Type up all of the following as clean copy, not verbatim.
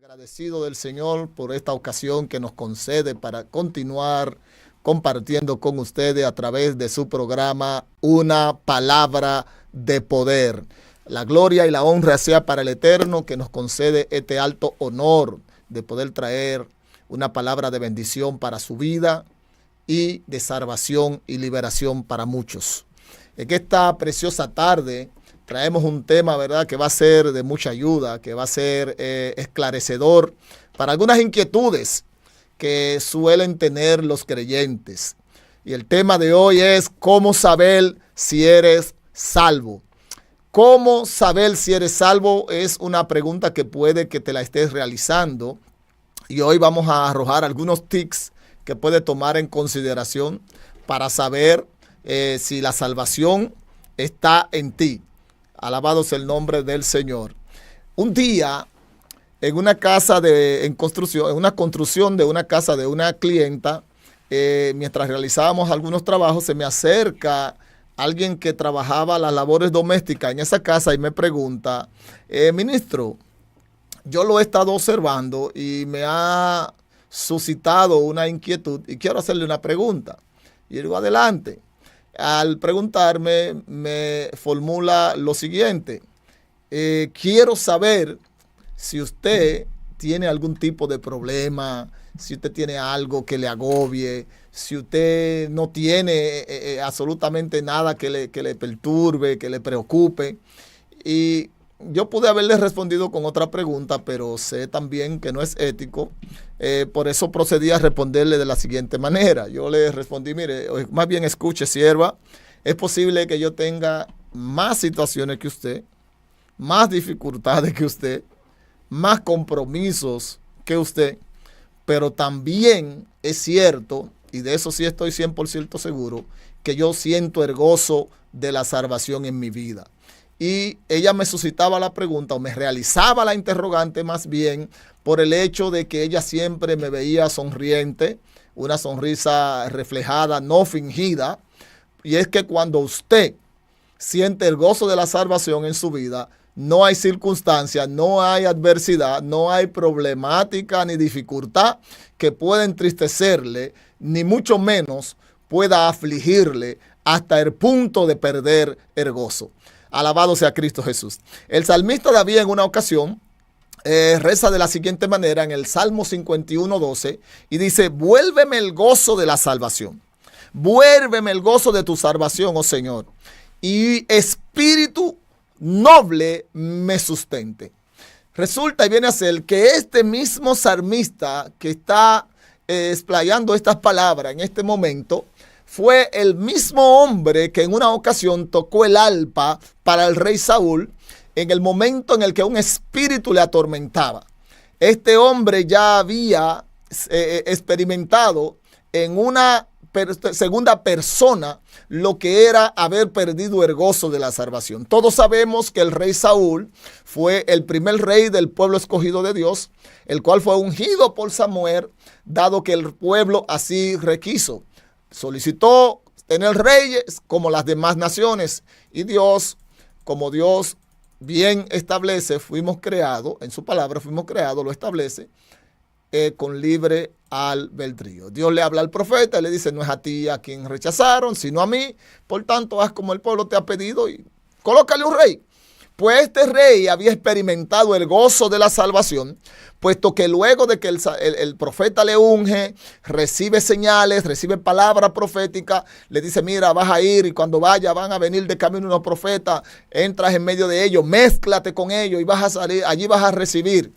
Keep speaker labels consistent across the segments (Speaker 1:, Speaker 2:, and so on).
Speaker 1: Agradecido del Señor por esta ocasión que nos concede para continuar compartiendo con ustedes a través de su programa Una Palabra de Poder. La gloria y la honra sea para el Eterno que nos concede este alto honor de poder traer una palabra de bendición para su vida y de salvación y liberación para muchos. En esta preciosa tarde traemos un tema, ¿verdad?, que va a ser de mucha ayuda, que va a ser esclarecedor para algunas inquietudes que suelen tener los creyentes. Y el tema de hoy es cómo saber si eres salvo. ¿Cómo saber si eres salvo? Es una pregunta que puede que te la estés realizando. Y hoy vamos a arrojar algunos tips que puedes tomar en consideración para saber si la salvación está en ti. Alabado sea el nombre del Señor. Un día, en una casa en una construcción de una casa de una clienta, mientras realizábamos algunos trabajos, se me acerca alguien que trabajaba las labores domésticas en esa casa y me pregunta, ministro, yo lo he estado observando y me ha suscitado una inquietud y quiero hacerle una pregunta. Y digo, adelante. Al preguntarme, me formula lo siguiente. Quiero saber si usted tiene algún tipo de problema, si usted tiene algo que le agobie, si usted no tiene absolutamente nada que le perturbe, que le preocupe. Y yo pude haberle respondido con otra pregunta, pero sé también que no es ético. Por eso procedí a responderle de la siguiente manera. Yo le respondí, mire, más bien escuche, sierva, es posible que yo tenga más situaciones que usted, más dificultades que usted, más compromisos que usted, pero también es cierto, y de eso sí estoy 100% seguro, que yo siento el gozo de la salvación en mi vida. Y ella me suscitaba la pregunta o me realizaba la interrogante más bien por el hecho de que ella siempre me veía sonriente, una sonrisa reflejada, no fingida. Y es que cuando usted siente el gozo de la salvación en su vida, no hay circunstancia, no hay adversidad, no hay problemática ni dificultad que pueda entristecerle, ni mucho menos pueda afligirle hasta el punto de perder el gozo. Alabado sea Cristo Jesús. El salmista David en una ocasión reza de la siguiente manera en el Salmo 51:12 y dice, vuélveme el gozo de la salvación. Vuélveme el gozo de tu salvación, oh Señor, y espíritu noble me sustente. Resulta y viene a ser que este mismo salmista que está explayando estas palabras en este momento fue el mismo hombre que en una ocasión tocó el arpa para el rey Saúl en el momento en el que un espíritu le atormentaba. Este hombre ya había experimentado en una segunda persona lo que era haber perdido el gozo de la salvación. Todos sabemos que el rey Saúl fue el primer rey del pueblo escogido de Dios, el cual fue ungido por Samuel, dado que el pueblo así requiso. Solicitó tener reyes como las demás naciones y Dios, como Dios bien establece, fuimos creados, en su palabra fuimos creados, lo establece con libre albedrío. Dios le habla al profeta y le dice, no es a ti a quien rechazaron, sino a mí, por tanto haz como el pueblo te ha pedido y colócale un rey. Pues este rey había experimentado el gozo de la salvación, puesto que luego de que el profeta le unge, recibe señales, recibe palabra profética, le dice, mira, vas a ir y cuando vaya van a venir de camino unos profetas, entras en medio de ellos, mézclate con ellos y vas a salir, allí vas a recibir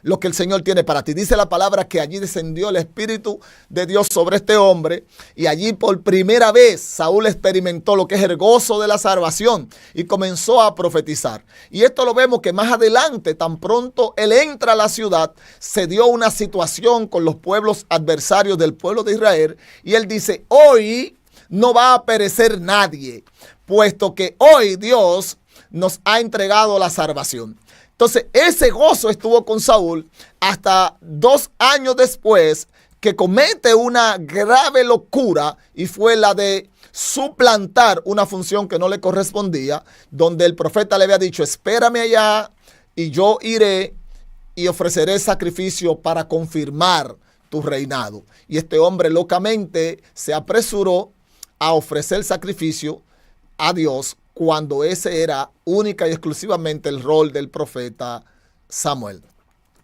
Speaker 1: lo que el Señor tiene para ti. Dice la palabra que allí descendió el Espíritu de Dios sobre este hombre y allí por primera vez Saúl experimentó lo que es el gozo de la salvación y comenzó a profetizar. Y esto lo vemos que más adelante, tan pronto él entra a la ciudad, se dio una situación con los pueblos adversarios del pueblo de Israel y él dice, hoy no va a perecer nadie, puesto que hoy Dios nos ha entregado la salvación. Entonces, ese gozo estuvo con Saúl hasta 2 años después que comete una grave locura y fue la de suplantar una función que no le correspondía, donde el profeta le había dicho, espérame allá y yo iré y ofreceré sacrificio para confirmar tu reinado. Y este hombre locamente se apresuró a ofrecer sacrificio a Dios cuando ese era única y exclusivamente el rol del profeta Samuel,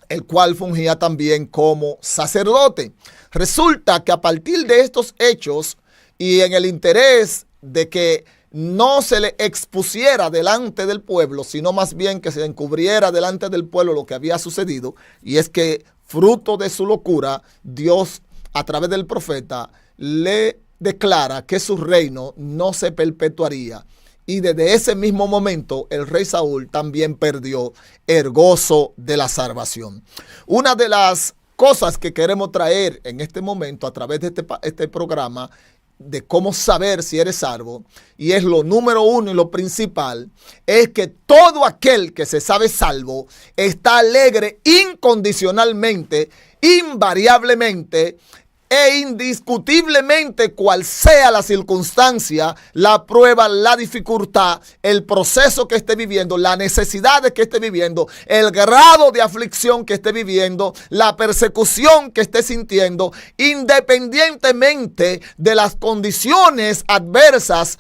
Speaker 1: el cual fungía también como sacerdote. Resulta que a partir de estos hechos y en el interés de que no se le expusiera delante del pueblo, sino más bien que se encubriera delante del pueblo lo que había sucedido, y es que fruto de su locura, Dios a través del profeta le declara que su reino no se perpetuaría. Y desde ese mismo momento el rey Saúl también perdió el gozo de la salvación. Una de las cosas que queremos traer en este momento a través de este programa de cómo saber si eres salvo, y es lo número uno y lo principal, es que todo aquel que se sabe salvo está alegre incondicionalmente, invariablemente e indiscutiblemente, cual sea la circunstancia, la prueba, la dificultad, el proceso que esté viviendo, la necesidad que esté viviendo, el grado de aflicción que esté viviendo, la persecución que esté sintiendo, independientemente de las condiciones adversas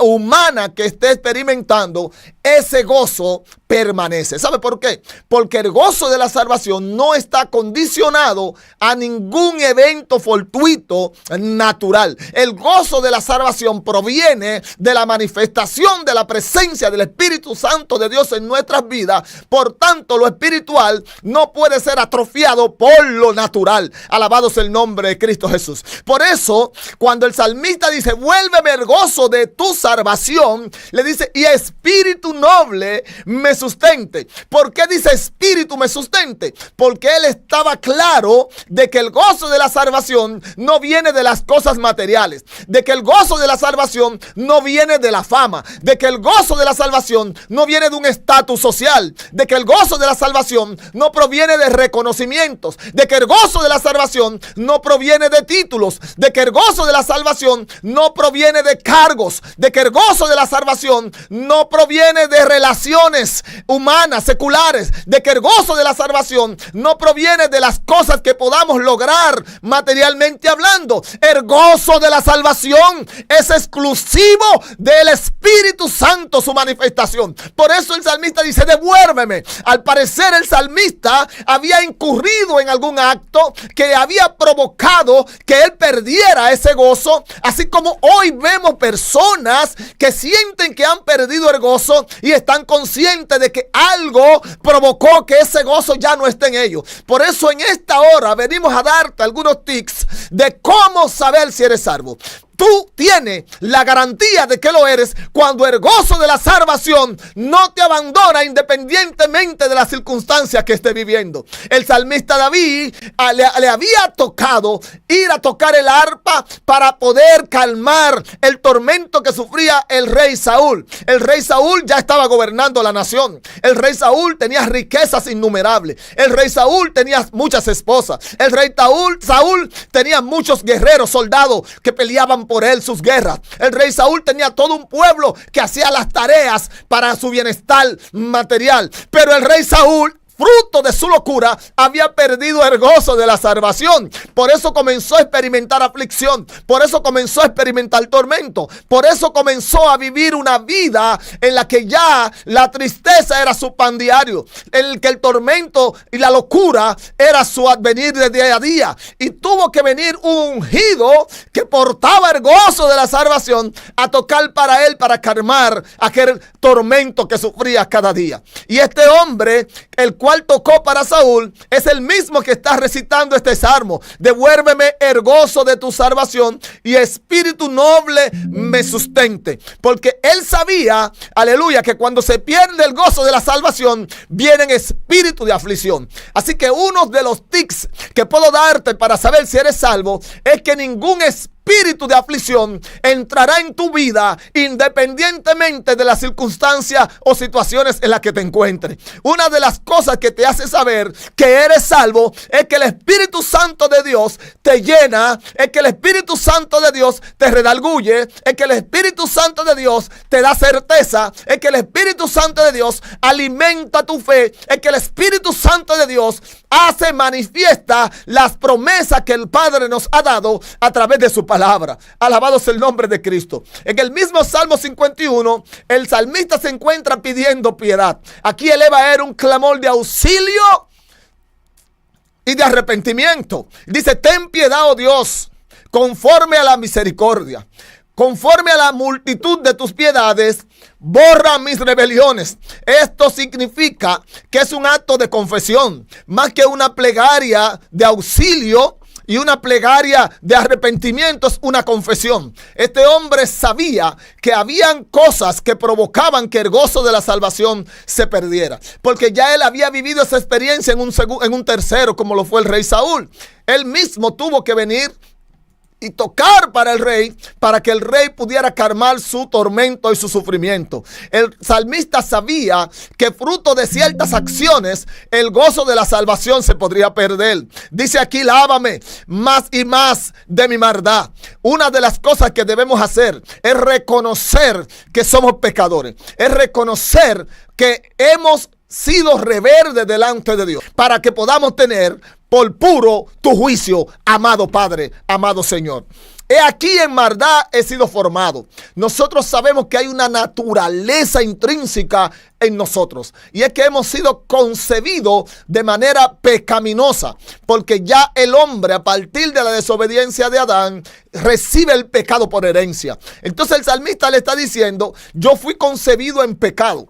Speaker 1: humana que esté experimentando, ese gozo permanece. ¿Sabe por qué? Porque el gozo de la salvación no está condicionado a ningún evento fortuito natural. El gozo de la salvación proviene de la manifestación de la presencia del Espíritu Santo de Dios en nuestras vidas. Por tanto, lo espiritual no puede ser atrofiado por lo natural. Alabado sea el nombre de Cristo Jesús. Por eso, cuando el salmista dice, vuélveme el gozo de tu salvación, le dice, y espíritu noble me sustente. ¿Por qué dice espíritu me sustente? Porque él estaba claro de que el gozo de la salvación no viene de las cosas materiales, de que el gozo de la salvación no viene de la fama, de que el gozo de la salvación no viene de un estatus social, de que el gozo de la salvación no proviene de reconocimientos, de que el gozo de la salvación no proviene de títulos, de que el gozo de la salvación no proviene de cargos, de que el gozo de la salvación no proviene de relaciones humanas, seculares, de que el gozo de la salvación no proviene de las cosas que podamos lograr materialmente hablando. El gozo de la salvación es exclusivo del Espíritu Santo, su manifestación. Por eso el salmista dice, devuélveme. Al parecer el salmista había incurrido en algún acto que había provocado que él perdiera ese gozo, así como hoy vemos personas que sienten que han perdido el gozo y están conscientes de que algo provocó que ese gozo ya no esté en ellos. Por eso en esta hora venimos a darte algunos tips de cómo saber si eres salvo. Tú tienes la garantía de que lo eres cuando el gozo de la salvación no te abandona independientemente de las circunstancias que esté viviendo. El salmista David le había tocado ir a tocar el arpa para poder calmar el tormento que sufría el rey Saúl. El rey Saúl ya estaba gobernando la nación. El rey Saúl tenía riquezas innumerables. El rey Saúl tenía muchas esposas. El rey Saúl tenía muchos guerreros, soldados que peleaban por él sus guerras. El rey Saúl tenía todo un pueblo que hacía las tareas para su bienestar material. Pero el rey Saúl, fruto de su locura, había perdido el gozo de la salvación. Por eso comenzó a experimentar aflicción. Por eso comenzó a experimentar tormento. Por eso comenzó a vivir una vida en la que ya la tristeza era su pan diario, en el que el tormento y la locura era su advenir de día a día. Y tuvo que venir un ungido que portaba el gozo de la salvación a tocar para él, para calmar aquel tormento que sufría cada día. Y este hombre, el cual tocó para Saúl, es el mismo que está recitando este salmo. Devuélveme el gozo de tu salvación y espíritu noble me sustente. Porque él sabía, aleluya, que cuando se pierde el gozo de la salvación, viene espíritu de aflicción. Así que uno de los tips que puedo darte para saber si eres salvo es que ningún espíritu espíritu de aflicción entrará en tu vida independientemente de las circunstancias o situaciones en las que te encuentres. Una de las cosas que te hace saber que eres salvo es que el Espíritu Santo de Dios te llena, es que el Espíritu Santo de Dios te redarguye, es que el Espíritu Santo de Dios te da certeza, es que el Espíritu Santo de Dios alimenta tu fe, es que el Espíritu Santo de Dios hace manifiesta las promesas que el Padre nos ha dado a través de su palabra. Alabado sea el nombre de Cristo. En el mismo Salmo 51, el salmista se encuentra pidiendo piedad. Aquí eleva a él un clamor de auxilio y de arrepentimiento. Dice: ten piedad, oh Dios, conforme a la misericordia. Conforme a la multitud de tus piedades, borra mis rebeliones. Esto significa que es un acto de confesión, más que una plegaria de auxilio y una plegaria de arrepentimiento. Es una confesión. Este hombre sabía que habían cosas que provocaban que el gozo de la salvación se perdiera, porque ya él había vivido esa experiencia en un tercero, como lo fue el rey Saúl. Él mismo tuvo que venir y tocar para el rey, para que el rey pudiera calmar su tormento y su sufrimiento. El salmista sabía que fruto de ciertas acciones el gozo de la salvación se podría perder. Dice aquí: lávame más y más de mi maldad. Una de las cosas que debemos hacer es reconocer que somos pecadores, es reconocer que hemos sido rebeldes delante de Dios, para que podamos tener por puro tu juicio, amado Padre, amado Señor. He aquí en maldad he sido formado. Nosotros sabemos que hay una naturaleza intrínseca en nosotros, y es que hemos sido concebidos de manera pecaminosa, porque ya el hombre, a partir de la desobediencia de Adán, recibe el pecado por herencia. Entonces el salmista le está diciendo: yo fui concebido en pecado.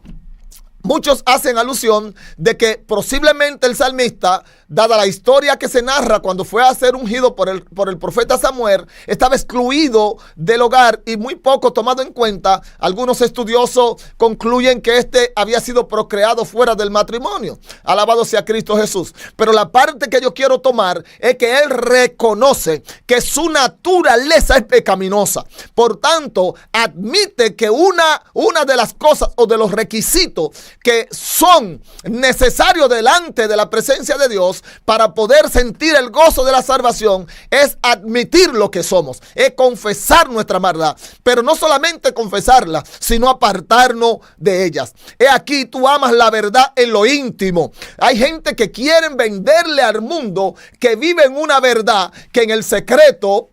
Speaker 1: Muchos hacen alusión de que posiblemente el salmista, dada la historia que se narra cuando fue a ser ungido por el profeta Samuel, estaba excluido del hogar y muy poco tomado en cuenta. Algunos estudiosos concluyen que este había sido procreado fuera del matrimonio. Alabado sea Cristo Jesús. Pero la parte que yo quiero tomar es que él reconoce que su naturaleza es pecaminosa. Por tanto, admite que una de las cosas o de los requisitos que son necesarios delante de la presencia de Dios para poder sentir el gozo de la salvación es admitir lo que somos, es confesar nuestra maldad, pero no solamente confesarla, sino apartarnos de ellas. He aquí, tú amas la verdad en lo íntimo. Hay gente que quieren venderle al mundo que vive en una verdad que en el secreto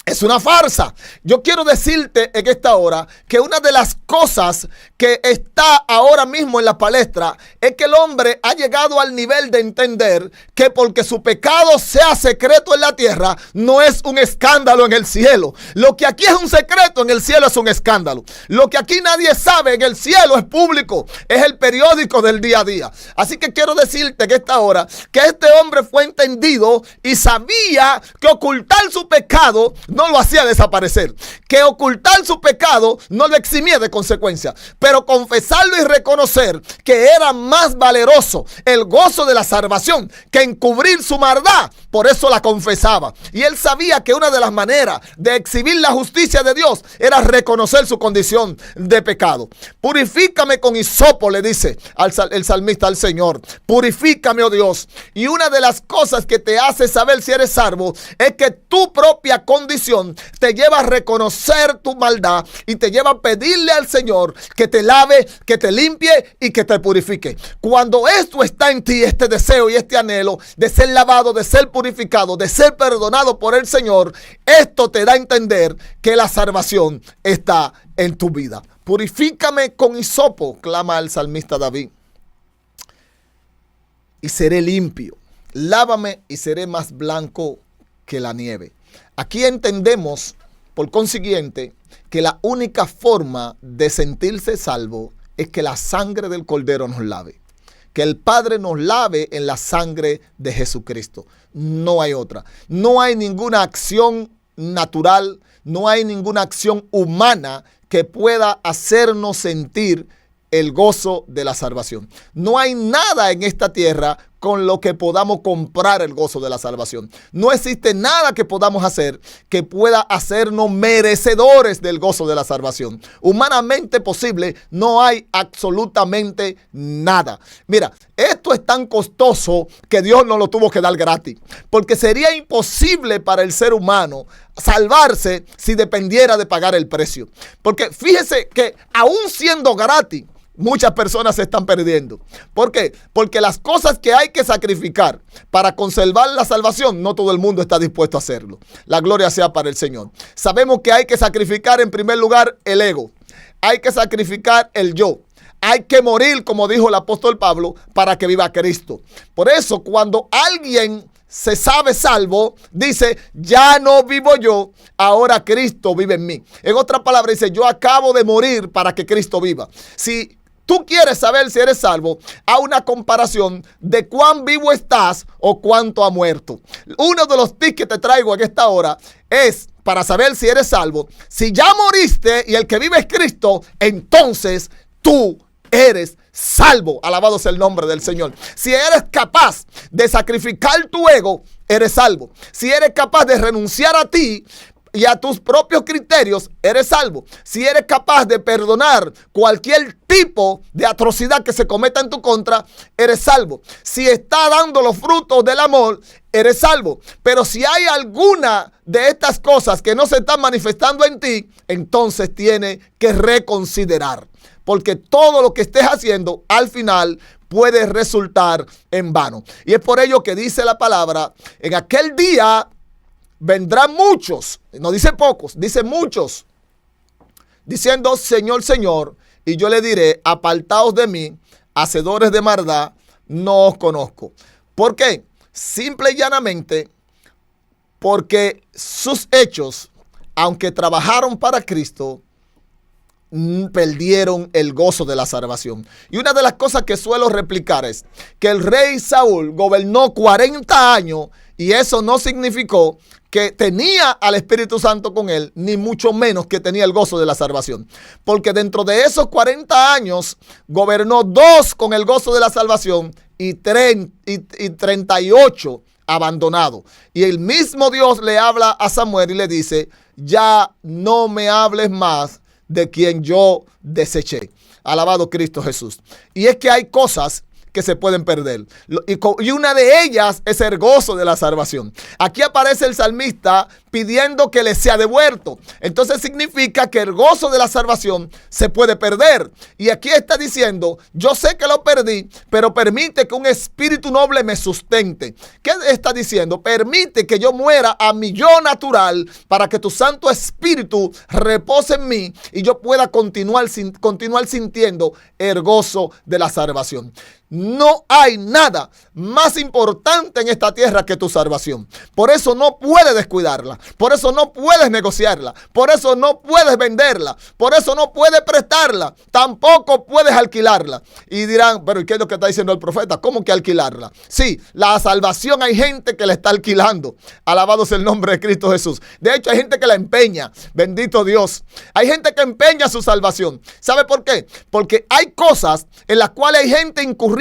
Speaker 1: es una farsa. Yo quiero decirte en esta hora que una de las cosas que está ahora mismo en la palestra es que el hombre ha llegado al nivel de entender que porque su pecado sea secreto en la tierra, no es un escándalo en el cielo. Lo que aquí es un secreto, en el cielo es un escándalo. Lo que aquí nadie sabe, en el cielo es público. Es el periódico del día a día. Así que quiero decirte en esta hora que este hombre fue entendido y sabía que ocultar su pecado no lo hacía desaparecer, que ocultar su pecado no lo eximía de consecuencias, pero confesarlo y reconocer que era más valeroso el gozo de la salvación que encubrir su maldad. Por eso la confesaba, y él sabía que una de las maneras de exhibir la justicia de Dios era reconocer su condición de pecado. Purifícame con hisopo, le dice el salmista al Señor. Purifícame, oh Dios. Y una de las cosas que te hace saber si eres salvo es que tu propia condición te lleva a reconocer tu maldad y te lleva a pedirle al Señor que te lave, que te limpie y que te purifique. Cuando esto está en ti, este deseo y este anhelo de ser lavado, de ser purificado, de ser perdonado por el Señor, esto te da a entender que la salvación está en tu vida. Purifícame con hisopo, clama el salmista David, y seré limpio. Lávame y seré más blanco que la nieve. Aquí entendemos, por consiguiente, que la única forma de sentirse salvo es que la sangre del Cordero nos lave. Que el Padre nos lave en la sangre de Jesucristo. No hay otra. No hay ninguna acción natural, no hay ninguna acción humana que pueda hacernos sentir el gozo de la salvación. No hay nada en esta tierra con lo que podamos comprar el gozo de la salvación. No existe nada que podamos hacer que pueda hacernos merecedores del gozo de la salvación. Humanamente posible, no hay absolutamente nada. Mira, esto es tan costoso que Dios nos lo tuvo que dar gratis, porque sería imposible para el ser humano salvarse si dependiera de pagar el precio. Porque fíjese que aún siendo gratis, muchas personas se están perdiendo. ¿Por qué? Porque las cosas que hay que sacrificar para conservar la salvación, no todo el mundo está dispuesto a hacerlo. La gloria sea para el Señor. Sabemos que hay que sacrificar en primer lugar el ego. Hay que sacrificar el yo. Hay que morir, como dijo el apóstol Pablo, para que viva Cristo. Por eso, cuando alguien se sabe salvo, dice, ya no vivo yo, ahora Cristo vive en mí. En otras palabras, dice, yo acabo de morir para que Cristo viva. Si tú quieres saber si eres salvo, haz una comparación de cuán vivo estás o cuánto ha muerto. Uno de los tips que te traigo en esta hora es para saber si eres salvo. Si ya moriste y el que vive es Cristo, entonces tú eres salvo. Alabado sea el nombre del Señor. Si eres capaz de sacrificar tu ego, eres salvo. Si eres capaz de renunciar a ti y a tus propios criterios, eres salvo. Si eres capaz de perdonar cualquier tipo de atrocidad que se cometa en tu contra, eres salvo. Si está dando los frutos del amor, eres salvo. Pero si hay alguna de estas cosas que no se están manifestando en ti, entonces tiene que reconsiderar. Porque todo lo que estés haciendo al final puede resultar en vano. Y es por ello que dice la palabra, en aquel día vendrán muchos, no dice pocos, dice muchos, diciendo, Señor, Señor, y yo le diré, apartaos de mí, hacedores de maldad, no os conozco. ¿Por qué? Simple y llanamente, porque sus hechos, aunque trabajaron para Cristo, perdieron el gozo de la salvación. Y una de las cosas que suelo replicar es que el rey Saúl gobernó 40 años y eso no significó que tenía al Espíritu Santo con él, ni mucho menos que tenía el gozo de la salvación. Porque dentro de esos 40 años gobernó 2 con el gozo de la salvación y 38 abandonado. Y el mismo Dios le habla a Samuel y le dice, ya no me hables más de quien yo deseché. Alabado Cristo Jesús. Y es que hay cosas que se pueden perder. Y una de ellas es el gozo de la salvación. Aquí aparece el salmista pidiendo que le sea devuelto. Entonces significa que el gozo de la salvación se puede perder. Y aquí está diciendo, yo sé que lo perdí, pero permite que un espíritu noble me sustente. ¿Qué está diciendo? Permite que yo muera a mi yo natural para que tu Santo Espíritu repose en mí y yo pueda continuar sintiendo el gozo de la salvación. No hay nada más importante en esta tierra que tu salvación. Por eso no puedes descuidarla. Por eso no puedes negociarla. Por eso no puedes venderla. Por eso no puedes prestarla. Tampoco puedes alquilarla. Y dirán, pero ¿qué es lo que está diciendo el profeta? ¿Cómo que alquilarla? Sí, la salvación hay gente que la está alquilando. Alabado sea el nombre de Cristo Jesús. De hecho, hay gente que la empeña. Bendito Dios. Hay gente que empeña su salvación. ¿Sabe por qué? Porque hay cosas en las cuales hay gente incurriendo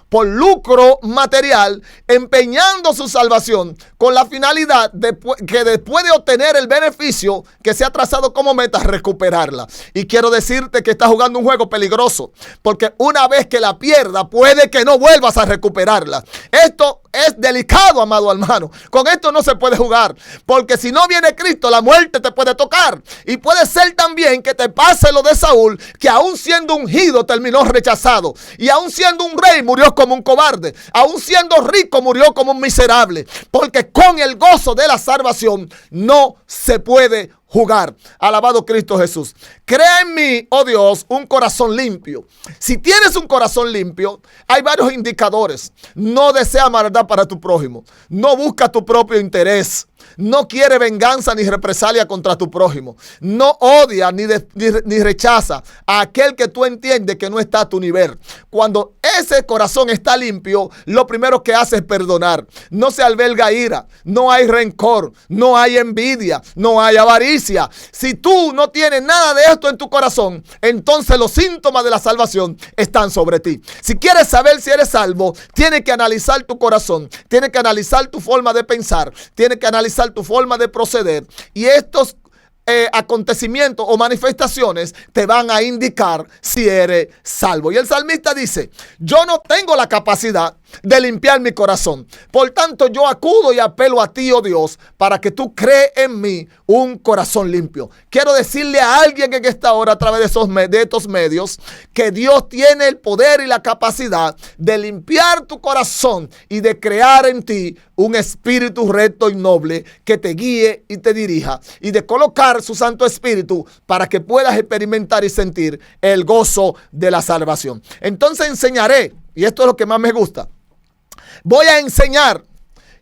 Speaker 1: por lucro material, empeñando su salvación con la finalidad de que después de obtener el beneficio que se ha trazado como meta, recuperarla. Y quiero decirte que estás jugando un juego peligroso, porque una vez que la pierda, puede que no vuelvas a recuperarla. Esto es delicado, amado hermano. Con esto no se puede jugar, porque si no viene Cristo, la muerte te puede tocar. Y puede ser también que te pase lo de Saúl, que aún siendo ungido terminó rechazado, y aún siendo un rey murió como un cobarde, aún siendo rico murió como un miserable, porque con el gozo de la salvación no se puede jugar. Alabado Cristo Jesús. Crea en mí, oh Dios, un corazón limpio. Si tienes un corazón limpio, hay varios indicadores. No desea maldad para tu prójimo. No busca tu propio interés. No quiere venganza ni represalia contra tu prójimo. No odia ni rechaza a aquel que tú entiendes que no está a tu nivel. Cuando ese corazón está limpio, lo primero que hace es perdonar. No se alberga ira, no hay rencor, no hay envidia, no hay avaricia. Si tú no tienes nada de esto en tu corazón, entonces los síntomas de la salvación están sobre ti. Si quieres saber si eres salvo, tienes que analizar tu corazón, tienes que analizar tu forma de pensar, tienes que analizar tu forma de proceder, y estos acontecimientos o manifestaciones te van a indicar si eres salvo. Y el salmista dice: yo no tengo la capacidad de limpiar mi corazón, por tanto yo acudo y apelo a ti, oh Dios, para que tú crees en mí un corazón limpio. Quiero decirle a alguien en esta hora, a través de estos medios, que Dios tiene el poder y la capacidad de limpiar tu corazón y de crear en ti un espíritu recto y noble que te guíe y te dirija, y de colocar su Santo Espíritu para que puedas experimentar y sentir el gozo de la salvación. Entonces enseñaré, y esto es lo que más me gusta, voy a enseñar.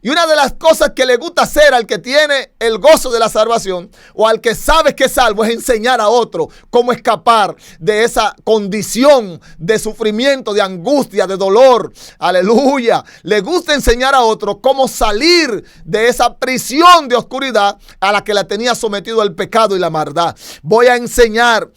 Speaker 1: Y una de las cosas que le gusta hacer al que tiene el gozo de la salvación, o al que sabe que es salvo, es enseñar a otro cómo escapar de esa condición de sufrimiento, de angustia, de dolor. Aleluya. Le gusta enseñar a otro cómo salir de esa prisión de oscuridad a la que la tenía sometido el pecado y la maldad. Voy a enseñar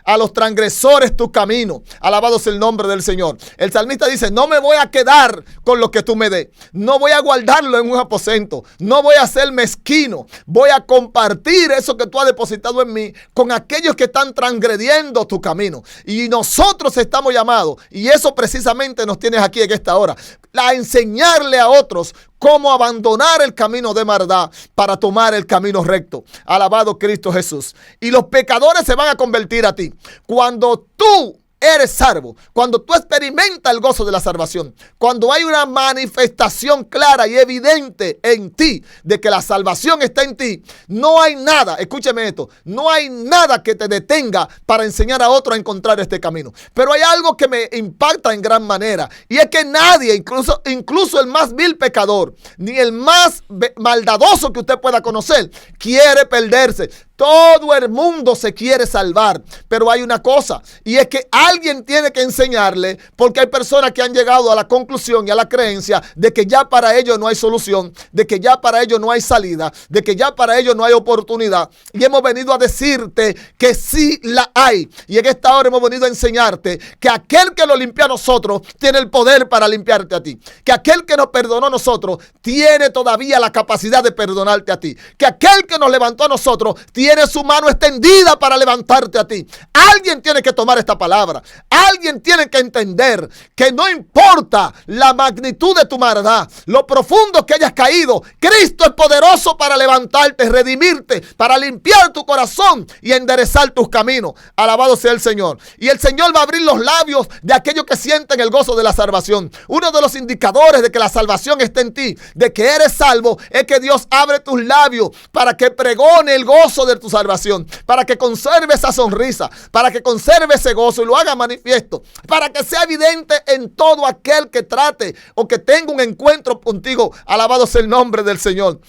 Speaker 1: a los transgresores tu camino. Alabado sea el nombre del Señor. El salmista dice: no me voy a quedar con lo que tú me des. No voy a guardarlo en un aposento. No voy a ser mezquino. Voy a compartir eso que tú has depositado en mí con aquellos que están transgrediendo tu camino. Y nosotros estamos llamados, y eso precisamente nos tienes aquí en esta hora, a enseñarle a otros cómo abandonar el camino de maldad para tomar el camino recto. Alabado Cristo Jesús. Y los pecadores se van a convertir a ti. Cuando tú eres salvo, cuando tú experimentas el gozo de la salvación, cuando hay una manifestación clara y evidente en ti de que la salvación está en ti, no hay nada, escúcheme esto, no hay nada que te detenga para enseñar a otro a encontrar este camino. Pero hay algo que me impacta en gran manera, y es que nadie, incluso el más vil pecador, ni el más maldadoso que usted pueda conocer, quiere perderse. Todo el mundo se quiere salvar, pero hay una cosa, y es que alguien tiene que enseñarle, porque hay personas que han llegado a la conclusión y a la creencia de que ya para ellos no hay solución, de que ya para ellos no hay salida, de que ya para ellos no hay oportunidad. Y hemos venido a decirte que sí la hay, y en esta hora hemos venido a enseñarte que aquel que lo limpió a nosotros tiene el poder para limpiarte a ti, que aquel que nos perdonó a nosotros tiene todavía la capacidad de perdonarte a ti, que aquel que nos levantó a nosotros tiene su mano extendida para levantarte a ti. Alguien tiene que tomar esta palabra. Alguien tiene que entender que no importa la magnitud de tu maldad, lo profundo que hayas caído, Cristo es poderoso para levantarte, redimirte, para limpiar tu corazón y enderezar tus caminos. Alabado sea el Señor. Y el Señor va a abrir los labios de aquellos que sienten el gozo de la salvación. Uno de los indicadores de que la salvación está en ti, de que eres salvo, es que Dios abre tus labios para que pregone el gozo de tu salvación, para que conserve esa sonrisa, para que conserve ese gozo y lo haga manifiesto, para que sea evidente en todo aquel que trate o que tenga un encuentro contigo. Alabado sea el nombre del Señor.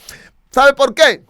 Speaker 1: ¿Sabe por qué?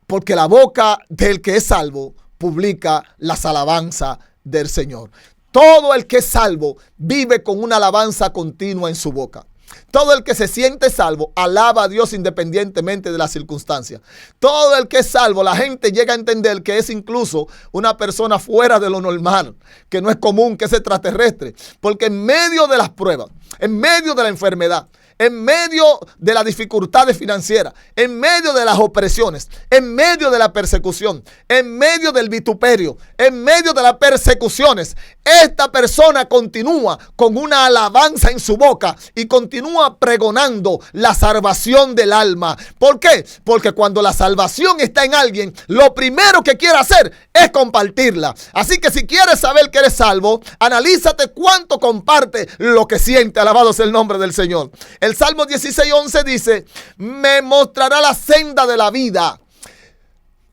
Speaker 1: Porque la boca del que es salvo publica las alabanzas del Señor. Todo el que es salvo vive con una alabanza continua en su boca. Todo el que se siente salvo alaba a Dios independientemente de las circunstancias. Todo el que es salvo, la gente llega a entender que es incluso una persona fuera de lo normal, que no es común, que es extraterrestre. Porque en medio de las pruebas, en medio de la enfermedad, en medio de las dificultades financieras, en medio de las opresiones, en medio de la persecución, en medio del vituperio, en medio de las persecuciones, esta persona continúa con una alabanza en su boca y continúa pregonando la salvación del alma. ¿Por qué? Porque cuando la salvación está en alguien, lo primero que quiere hacer es compartirla. Así que si quieres saber que eres salvo, analízate cuánto comparte lo que siente. Alabado sea el nombre del Señor. El Salmo 16:11 dice: me mostrará la senda de la vida.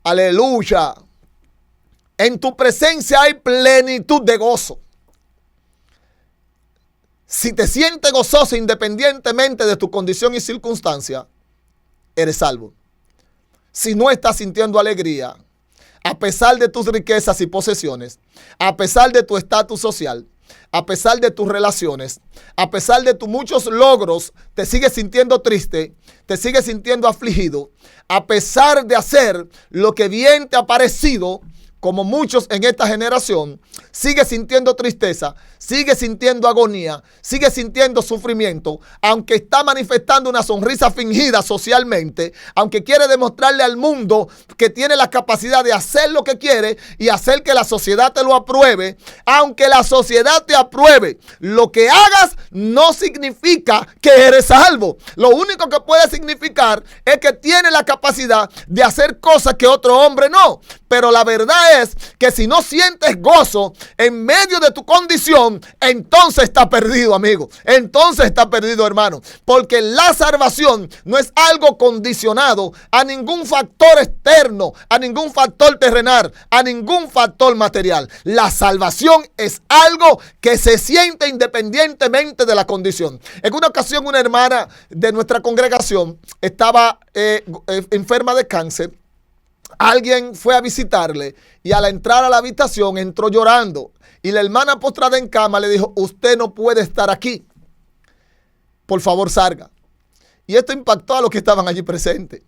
Speaker 1: Aleluya. En tu presencia hay plenitud de gozo. Si te sientes gozoso independientemente de tu condición y circunstancia, eres salvo. Si no estás sintiendo alegría, a pesar de tus riquezas y posesiones, a pesar de tu estatus social, a pesar de tus relaciones, a pesar de tus muchos logros, te sigues sintiendo triste, te sigues sintiendo afligido, a pesar de hacer lo que bien te ha parecido, como muchos en esta generación, sigue sintiendo tristeza, sigue sintiendo agonía, sigue sintiendo sufrimiento, aunque está manifestando una sonrisa fingida socialmente, aunque quiere demostrarle al mundo que tiene la capacidad de hacer lo que quiere y hacer que la sociedad te lo apruebe. Aunque la sociedad te apruebe, lo que hagas no significa que eres salvo. Lo único que puede significar es que tiene la capacidad de hacer cosas que otro hombre no. Pero la verdad es que si no sientes gozo en medio de tu condición, entonces está perdido, amigo. Entonces está perdido, hermano. Porque la salvación no es algo condicionado a ningún factor externo, a ningún factor terrenal, a ningún factor material. La salvación es algo que se siente independientemente de la condición. En una ocasión, una hermana de nuestra congregación estaba enferma de cáncer. Alguien fue a visitarle y al entrar a la habitación entró llorando. Y la hermana postrada en cama le dijo: usted no puede estar aquí. Por favor, salga. Y esto impactó a los que estaban allí presentes.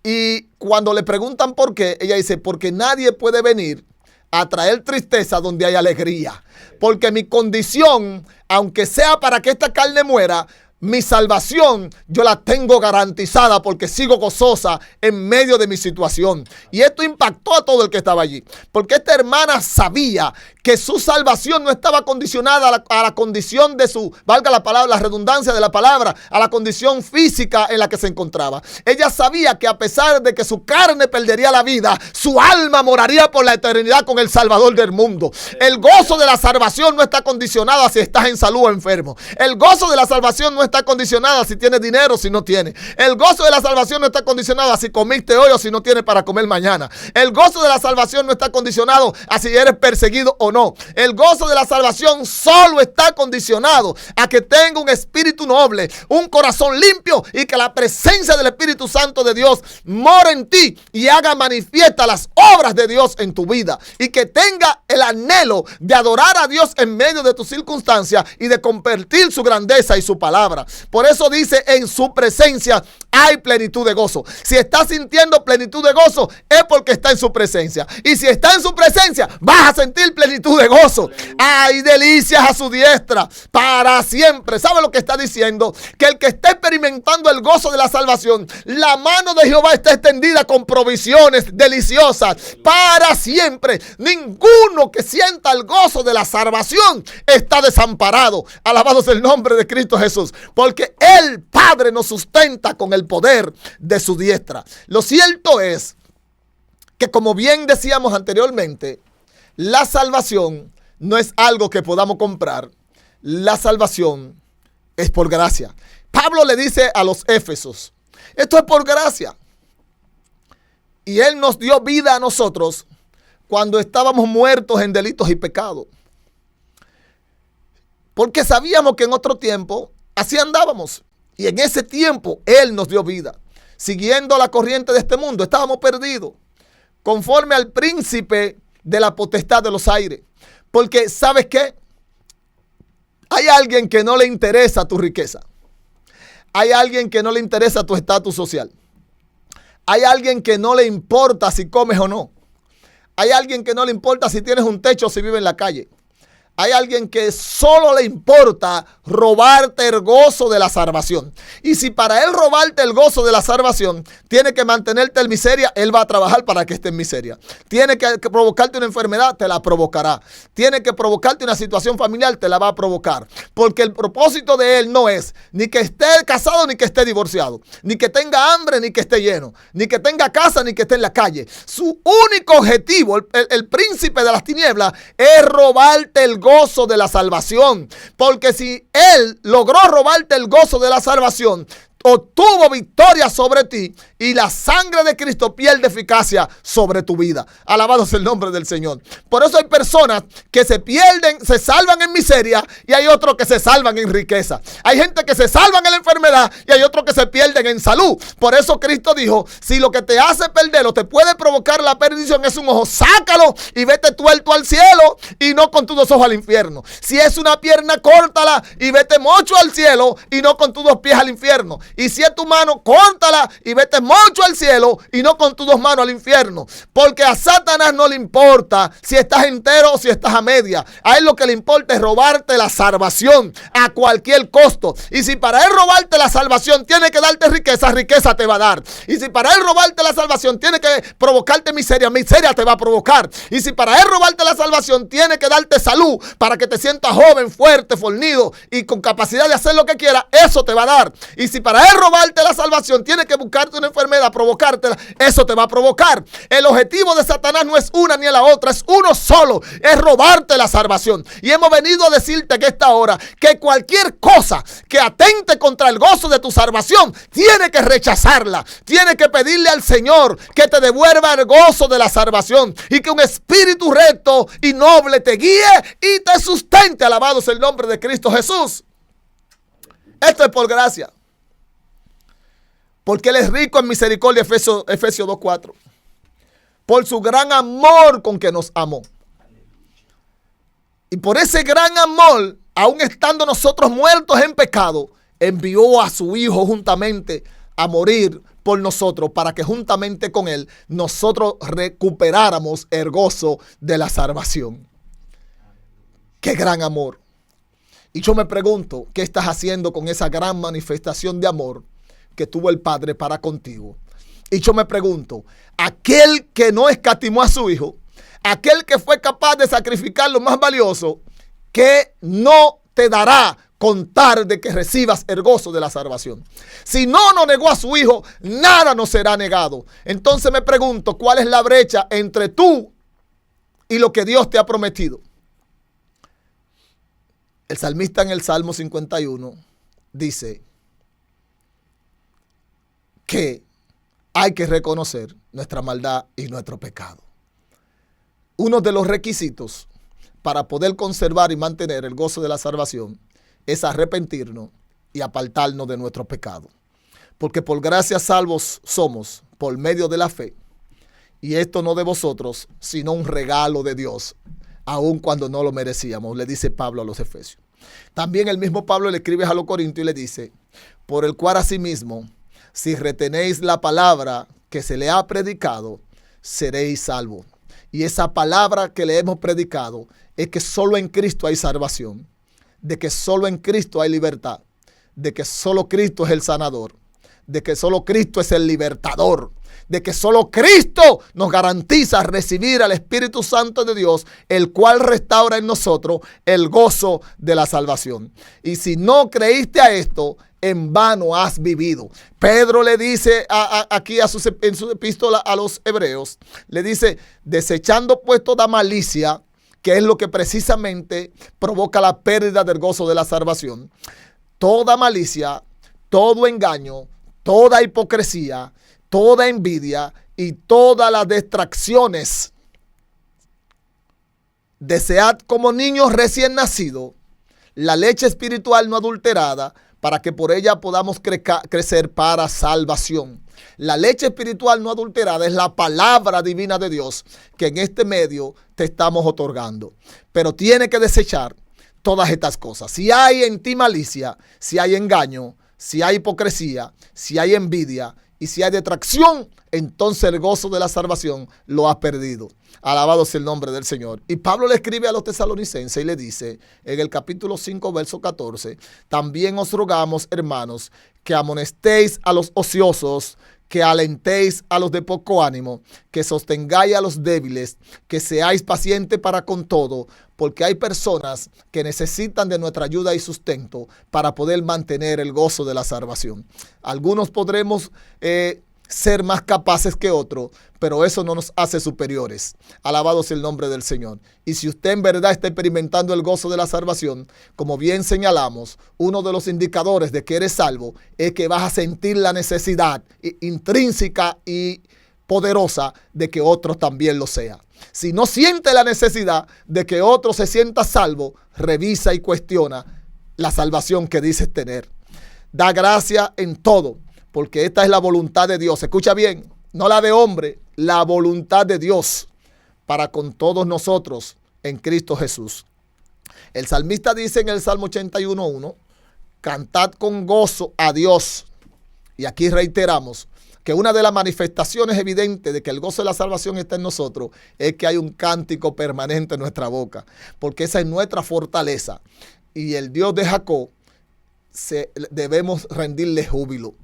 Speaker 1: Y cuando le preguntan por qué, ella dice: porque nadie puede venir a traer tristeza donde hay alegría. Porque mi condición, aunque sea para que esta carne muera, mi salvación yo la tengo garantizada porque sigo gozosa en medio de mi situación. Y esto impactó a todo el que estaba allí. Porque esta hermana sabía que su salvación no estaba condicionada a la condición de su, valga la palabra, la redundancia de la palabra, a la condición física en la que se encontraba. Ella sabía que a pesar de que su carne perdería la vida, su alma moraría por la eternidad con el Salvador del mundo. El gozo de la salvación no está condicionado a si estás en salud o enfermo. El gozo de la salvación no está condicionado a si tienes dinero o si no tienes. El gozo de la salvación no está condicionado a si comiste hoy o si no tienes para comer mañana. El gozo de la salvación no está condicionado a si eres perseguido o no. El gozo de la salvación solo está condicionado a que tenga un espíritu noble, un corazón limpio y que la presencia del Espíritu Santo de Dios mora en ti y haga manifiesta las obras de Dios en tu vida y que tenga el anhelo de adorar a Dios en medio de tus circunstancias y de compartir su grandeza y su palabra. Por eso dice: en su presencia hay plenitud de gozo. Si estás sintiendo plenitud de gozo, es porque está en su presencia. Y si está en su presencia, vas a sentir plenitud de gozo. Hay delicias a su diestra para siempre. ¿Sabe lo que está diciendo? Que el que está experimentando el gozo de la salvación, la mano de Jehová está extendida con provisiones deliciosas para siempre. Ninguno que sienta el gozo de la salvación está desamparado. Alabado sea el nombre de Cristo Jesús. Porque el Padre nos sustenta con el poder de su diestra. Lo cierto es que, como bien decíamos anteriormente, la salvación no es algo que podamos comprar. La salvación es por gracia. Pablo le dice a los Éfesos: esto es por gracia. Y Él nos dio vida a nosotros cuando estábamos muertos en delitos y pecados. Porque sabíamos que en otro tiempo así andábamos. Y en ese tiempo Él nos dio vida. Siguiendo la corriente de este mundo, estábamos perdidos, conforme al príncipe de la potestad de los aires. Porque, ¿sabes qué? Hay alguien que no le interesa tu riqueza. Hay alguien que no le interesa tu estatus social. Hay alguien que no le importa si comes o no. Hay alguien que no le importa si tienes un techo o si vives en la calle. Hay alguien que solo le importa robarte el gozo de la salvación. Y si para él robarte el gozo de la salvación tiene que mantenerte en miseria, él va a trabajar para que esté en miseria. Tiene que provocarte una enfermedad, te la provocará. Tiene que provocarte una situación familiar, te la va a provocar. Porque el propósito de él no es ni que esté casado ni que esté divorciado, ni que tenga hambre ni que esté lleno, ni que tenga casa ni que esté en la calle. Su único objetivo, el príncipe de las tinieblas, es robarte el gozo de la salvación. Porque si él logró robarte el gozo de la salvación, obtuvo victoria sobre ti y la sangre de Cristo pierde eficacia sobre tu vida. Alabado sea el nombre del Señor. Por eso hay personas que se pierden, se salvan en miseria, y hay otros que se salvan en riqueza. Hay gente que se salvan en la enfermedad y hay otros que se pierden en salud. Por eso Cristo dijo, si lo que te hace perder o te puede provocar la perdición es un ojo, sácalo y vete tuerto al cielo y no con tus dos ojos al infierno. Si es una pierna, córtala y vete mocho al cielo y no con tus dos pies al infierno. Y si es tu mano, córtala y vete mocho al cielo y no con tus dos manos al infierno. Porque a Satanás no le importa si estás entero o si estás a media. A él lo que le importa es robarte la salvación a cualquier costo. Y si para él robarte la salvación tiene que darte riqueza, riqueza te va a dar. Y si para él robarte la salvación tiene que provocarte miseria, miseria te va a provocar. Y si para él robarte la salvación tiene que darte salud para que te sientas joven, fuerte, fornido y con capacidad de hacer lo que quiera, eso te va a dar. Y si para él robarte la salvación tiene que buscarte una enfermedad, provocártela, eso te va a provocar. El objetivo de Satanás no es una ni la otra, es uno solo, es robarte la salvación. Y hemos venido a decirte que esta hora, que cualquier cosa que atente contra el gozo de tu salvación, tiene que rechazarla, tiene que pedirle al Señor que te devuelva el gozo de la salvación y que un espíritu recto y noble te guíe y te sustente. Alabado sea el nombre de Cristo Jesús. Esto es por gracia, porque Él es rico en misericordia, Efesios 2:4, por su gran amor con que nos amó. Y por ese gran amor, aun estando nosotros muertos en pecado, envió a su Hijo juntamente a morir por nosotros, para que juntamente con Él nosotros recuperáramos el gozo de la salvación. ¡Qué gran amor! Y yo me pregunto, ¿qué estás haciendo con esa gran manifestación de amor que tuvo el Padre para contigo? Y yo me pregunto, aquel que no escatimó a su Hijo, aquel que fue capaz de sacrificar lo más valioso, ¿qué no te dará con tal de que recibas el gozo de la salvación? Si no nos negó a su Hijo, nada nos será negado. Entonces me pregunto, ¿cuál es la brecha entre tú y lo que Dios te ha prometido? El salmista en el Salmo 51 dice que hay que reconocer nuestra maldad y nuestro pecado. Uno de los requisitos para poder conservar y mantener el gozo de la salvación es arrepentirnos y apartarnos de nuestro pecado. Porque por gracia salvos somos por medio de la fe. Y esto no de vosotros, sino un regalo de Dios, aun cuando no lo merecíamos, le dice Pablo a los Efesios. También el mismo Pablo le escribe a los Corintios y le dice, por el cual asimismo, si retenéis la palabra que se le ha predicado, seréis salvos. Y esa palabra que le hemos predicado es que solo en Cristo hay salvación, de que solo en Cristo hay libertad, de que solo Cristo es el sanador, de que solo Cristo es el libertador, de que solo Cristo nos garantiza recibir al Espíritu Santo de Dios, el cual restaura en nosotros el gozo de la salvación. Y si no creíste a esto, en vano has vivido. Pedro le dice aquí en su epístola a los hebreos, le dice, desechando pues toda malicia, que es lo que precisamente provoca la pérdida del gozo de la salvación. Toda malicia, todo engaño, toda hipocresía, toda envidia y todas las distracciones. Desead como niños recién nacidos la leche espiritual no adulterada, para que por ella podamos crecer para salvación. La leche espiritual no adulterada es la palabra divina de Dios que en este medio te estamos otorgando. Pero tiene que desechar todas estas cosas. Si hay en ti malicia, si hay engaño, si hay hipocresía, si hay envidia y si hay detracción, entonces el gozo de la salvación lo has perdido. Alabado sea el nombre del Señor. Y Pablo le escribe a los tesalonicenses y le dice en el capítulo 5, verso 14, también os rogamos, hermanos, que amonestéis a los ociosos, que alentéis a los de poco ánimo, que sostengáis a los débiles, que seáis pacientes para con todo, porque hay personas que necesitan de nuestra ayuda y sustento para poder mantener el gozo de la salvación. Algunos podremos ser más capaces que otros, pero eso no nos hace superiores. Alabado sea el nombre del Señor. Y si usted en verdad está experimentando el gozo de la salvación, como bien señalamos, uno de los indicadores de que eres salvo es que vas a sentir la necesidad intrínseca y poderosa de que otros también lo sean. Si no siente la necesidad de que otro se sienta salvo, revisa y cuestiona la salvación que dices tener. Da gracia en todo, porque esta es la voluntad de Dios. Escucha bien, no la de hombre, la voluntad de Dios para con todos nosotros en Cristo Jesús. El salmista dice en el Salmo 81:1, cantad con gozo a Dios. Y aquí reiteramos que una de las manifestaciones evidentes de que el gozo de la salvación está en nosotros es que hay un cántico permanente en nuestra boca, porque esa es nuestra fortaleza. Y el Dios de Jacob debemos rendirle júbilo.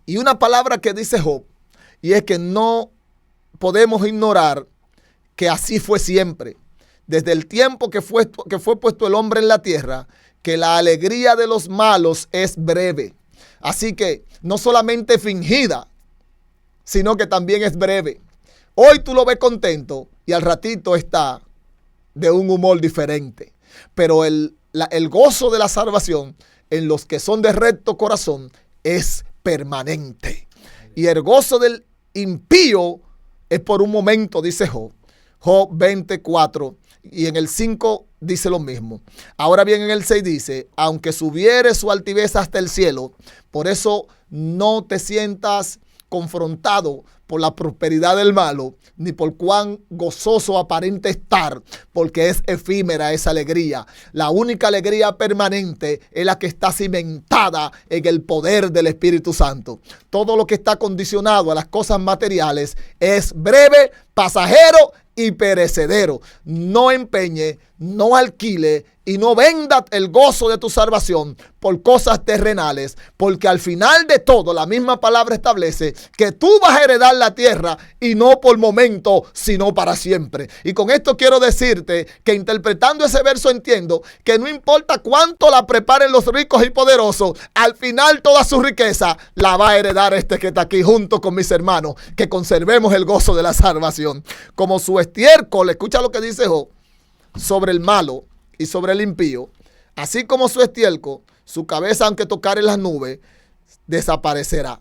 Speaker 1: Y una palabra que dice Job, y es que no podemos ignorar que así fue siempre. Desde el tiempo que fue puesto el hombre en la tierra, que la alegría de los malos es breve. Así que no solamente fingida, sino que también es breve. Hoy tú lo ves contento y al ratito está de un humor diferente. Pero el gozo de la salvación en los que son de recto corazón es permanente. Y el gozo del impío es por un momento, dice Job. Job 24 y en el 5 dice lo mismo. Ahora bien, en el 6 dice, aunque subiere su altivez hasta el cielo, por eso no te sientas confrontado por la prosperidad del malo, ni por cuán gozoso aparente estar, porque es efímera esa alegría. La única alegría permanente es la que está cimentada en el poder del Espíritu Santo. Todo lo que está condicionado a las cosas materiales es breve, pasajero y perecedero. No empeñe, no alquile y no venda el gozo de tu salvación por cosas terrenales, porque al final de todo la misma palabra establece que tú vas a heredar la tierra y no por momento, sino para siempre. Y con esto quiero decirte que interpretando ese verso entiendo que no importa cuánto la preparen los ricos y poderosos, al final toda su riqueza la va a heredar este que está aquí junto con mis hermanos, que conservemos el gozo de la salvación. Como su estiércol, escucha lo que dice Job sobre el malo y sobre el impío, así como su estiércol, su cabeza, aunque tocare las nubes, desaparecerá.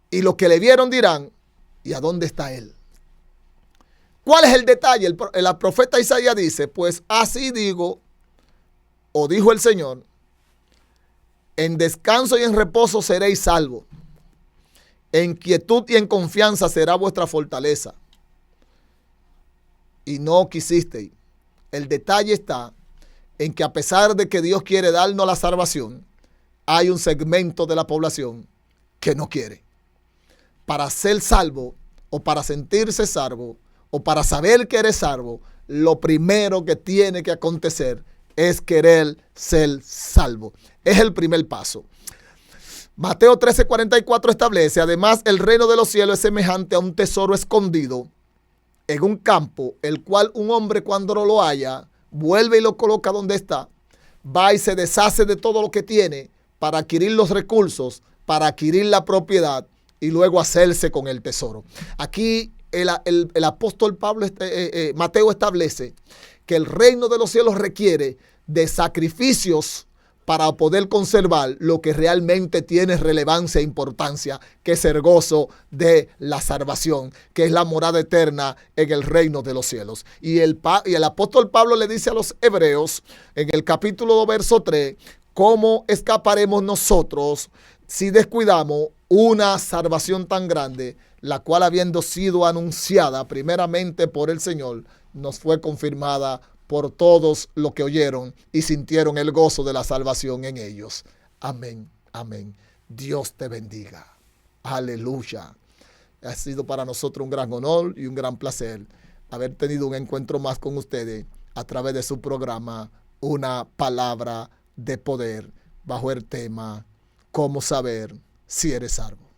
Speaker 1: Y los que le vieron dirán, ¿y a dónde está él? ¿Cuál es el detalle? El profeta Isaías dice, pues así digo, o dijo el Señor, en descanso y en reposo seréis salvos, en quietud y en confianza será vuestra fortaleza. Y no quisisteis. El detalle está en que a pesar de que Dios quiere darnos la salvación, hay un segmento de la población que no quiere. Para ser salvo o para sentirse salvo o para saber que eres salvo, lo primero que tiene que acontecer es querer ser salvo. Es el primer paso. Mateo 13:44 establece, además el reino de los cielos es semejante a un tesoro escondido en un campo, el cual un hombre cuando no lo halla, vuelve y lo coloca donde está, va y se deshace de todo lo que tiene para adquirir los recursos, para adquirir la propiedad y luego hacerse con el tesoro. Aquí el apóstol Mateo establece que el reino de los cielos requiere de sacrificios para poder conservar lo que realmente tiene relevancia e importancia, que es el gozo de la salvación, que es la morada eterna en el reino de los cielos. Y el apóstol Pablo le dice a los hebreos en el capítulo 2, verso 3, ¿cómo escaparemos nosotros si descuidamos una salvación tan grande, la cual habiendo sido anunciada primeramente por el Señor, nos fue confirmada por todos los que oyeron y sintieron el gozo de la salvación en ellos? Amén, amén. Dios te bendiga. Aleluya. Ha sido para nosotros un gran honor y un gran placer haber tenido un encuentro más con ustedes a través de su programa Una Palabra de Poder, bajo el tema ¿Cómo saber si eres salvo?